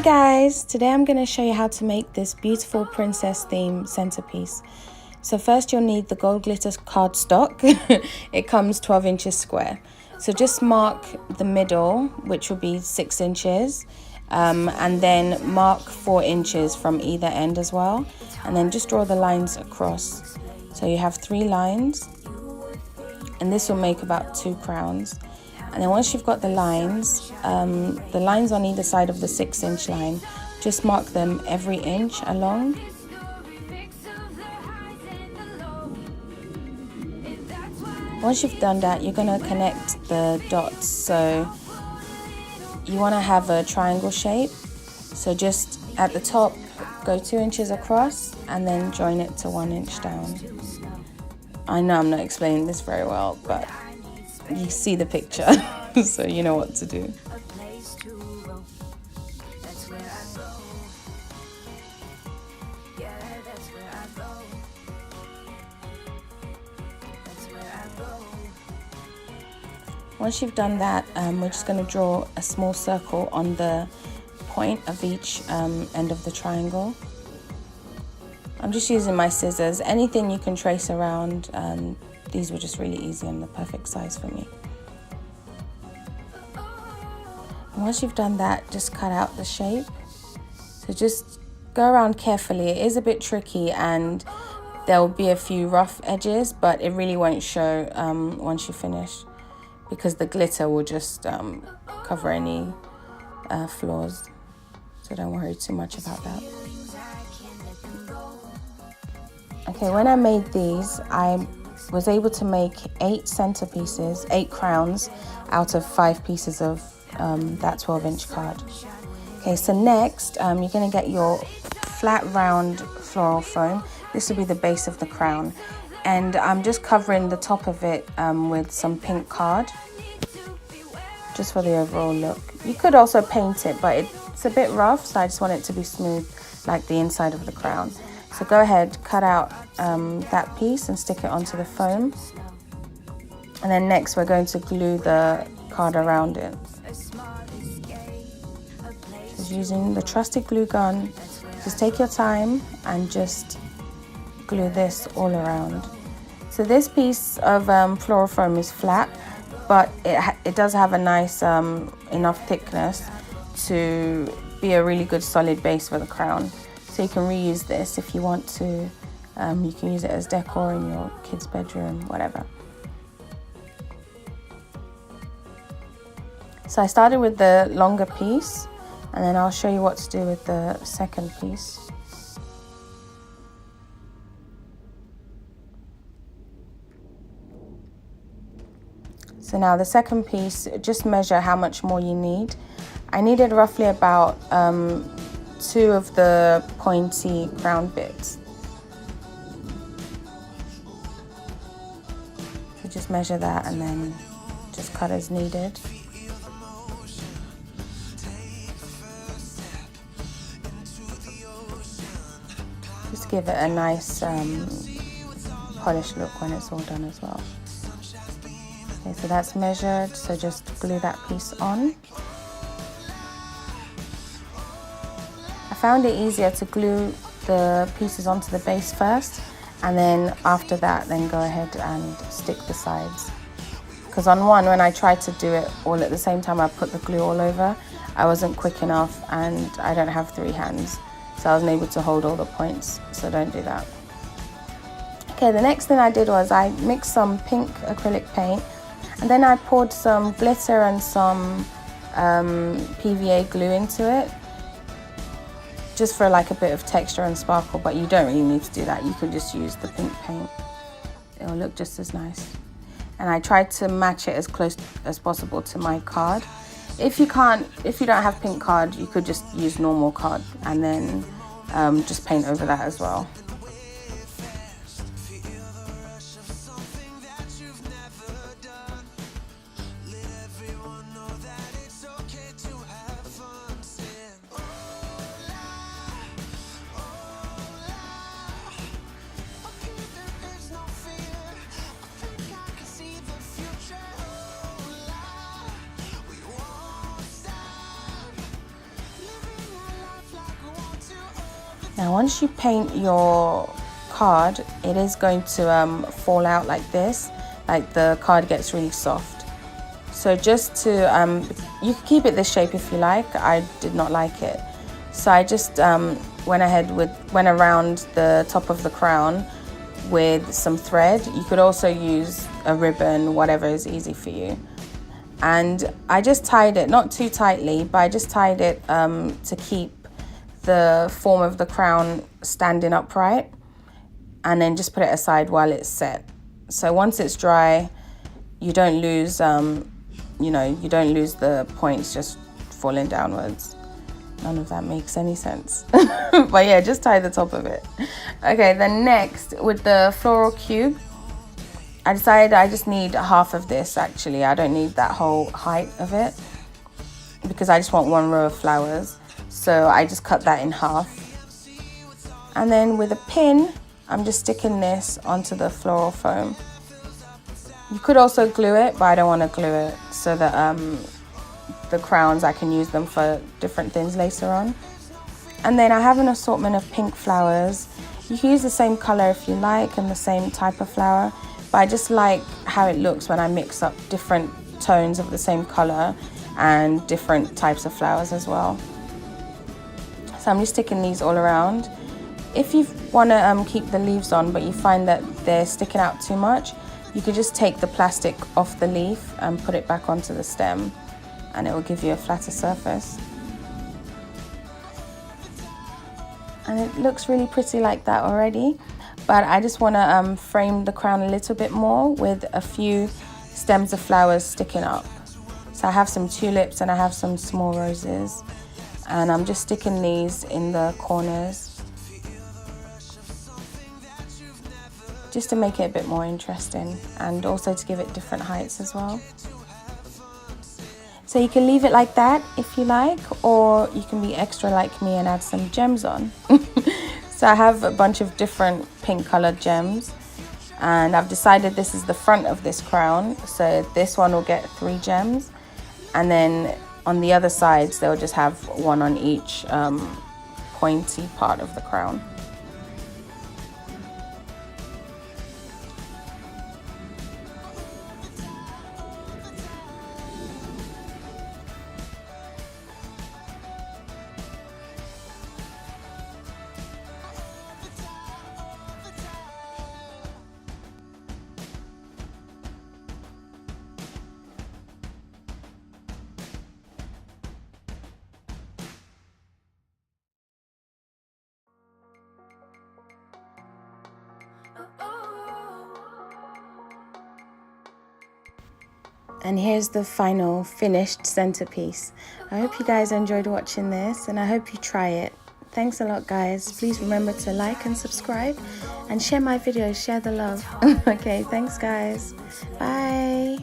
Hi guys, today I'm going to show you how to make this beautiful princess theme centerpiece. So first you'll need the gold glitter cardstock. It comes 12 inches square. So just mark the middle, which will be 6 inches, and then mark 4 inches from either end as well, and then just draw the lines across. So you have 3 lines, and this will make about 2 crowns. And then once you've got the lines on either side of the 6-inch line, just mark them every inch along. Once you've done that, you're going to connect the dots. So you want to have a triangle shape. So just at the top, go 2 inches across and then join it to 1 inch down. I know I'm not explaining this very well, but you see the picture, so you know what to do. Once you've done that, we're just going to draw a small circle on the point of each end of the triangle. I'm just using my scissors. Anything you can trace around. These were just really easy and the perfect size for me. And once you've done that, just cut out the shape. So just go around carefully. It is a bit tricky and there will be a few rough edges, but it really won't show once you finish, because the glitter will just cover any flaws. So don't worry too much about that. Okay, when I made these, I was able to make 8 centerpieces, 8 crowns out of 5 pieces of that 12-inch card. Okay, so next you're going to get your flat round floral foam. This will be the base of the crown, and I'm just covering the top of it with some pink card, just for the overall look. You could also paint it, but it's a bit rough, so I just want it to be smooth like the inside of the crown. So go ahead, cut out that piece and stick it onto the foam. And then next we're going to glue the card around it. Just using the trusted glue gun, just take your time and just glue this all around. So this piece of floral foam is flat, but it does have a nice enough thickness to be a really good solid base for the crown. So you can reuse this if you want to. You can use it as decor in your kid's bedroom, whatever. So I started with the longer piece, and then I'll show you what to do with the second piece. So now the second piece, just measure how much more you need. I needed roughly about 2 of the pointy crown bits. So just measure that and then just cut as needed. Just give it a nice polished look when it's all done as well. Okay, so that's measured, so just glue that piece on. I found it easier to glue the pieces onto the base first, and then after that then go ahead and stick the sides. Because on one, when I tried to do it all at the same time, I put the glue all over, I wasn't quick enough and I don't have 3 hands, so I wasn't able to hold all the points, so don't do that. Okay, the next thing I did was I mixed some pink acrylic paint, and then I poured some glitter and some PVA glue into it, just for like a bit of texture and sparkle, but you don't really need to do that. You can just use the pink paint. It'll look just as nice. And I tried to match it as close as possible to my card. If you don't have pink card, you could just use normal card and then just paint over that as well. Now once you paint your card, it is going to fall out like this, like the card gets really soft. So just to, you can keep it this shape if you like. I did not like it. So I just went around the top of the crown with some thread. You could also use a ribbon, whatever is easy for you. And I just tied it, not too tightly, but I just tied it to keep the form of the crown standing upright, and then just put it aside while it's set. So once it's dry, you don't lose, you don't lose the points just falling downwards. None of that makes any sense. But yeah, just tie the top of it. Okay, then next, with the floral cube, I decided I just need half of this actually. I don't need that whole height of it because I just want one row of flowers. So I just cut that in half. And then with a pin, I'm just sticking this onto the floral foam. You could also glue it, but I don't want to glue it, so that the crowns, I can use them for different things later on. And then I have an assortment of pink flowers. You can use the same color if you like and the same type of flower, but I just like how it looks when I mix up different tones of the same color and different types of flowers as well. So I'm just sticking these all around. If you want to keep the leaves on but you find that they're sticking out too much, you could just take the plastic off the leaf and put it back onto the stem, and it will give you a flatter surface. And it looks really pretty like that already, but I just want to frame the crown a little bit more with a few stems of flowers sticking up. So I have some tulips and I have some small roses, and I'm just sticking these in the corners just to make it a bit more interesting, and also to give it different heights as well. So you can leave it like that if you like, or you can be extra like me and add some gems on. So I have a bunch of different pink colored gems, and I've decided this is the front of this crown, so this one will get 3 gems, and then on the other sides they'll just have one on each pointy part of the crown. And here's the final finished centerpiece. I hope you guys enjoyed watching this, and I hope you try it. Thanks a lot, guys. Please remember to like and subscribe and share my videos, share the love. Okay, thanks guys. Bye.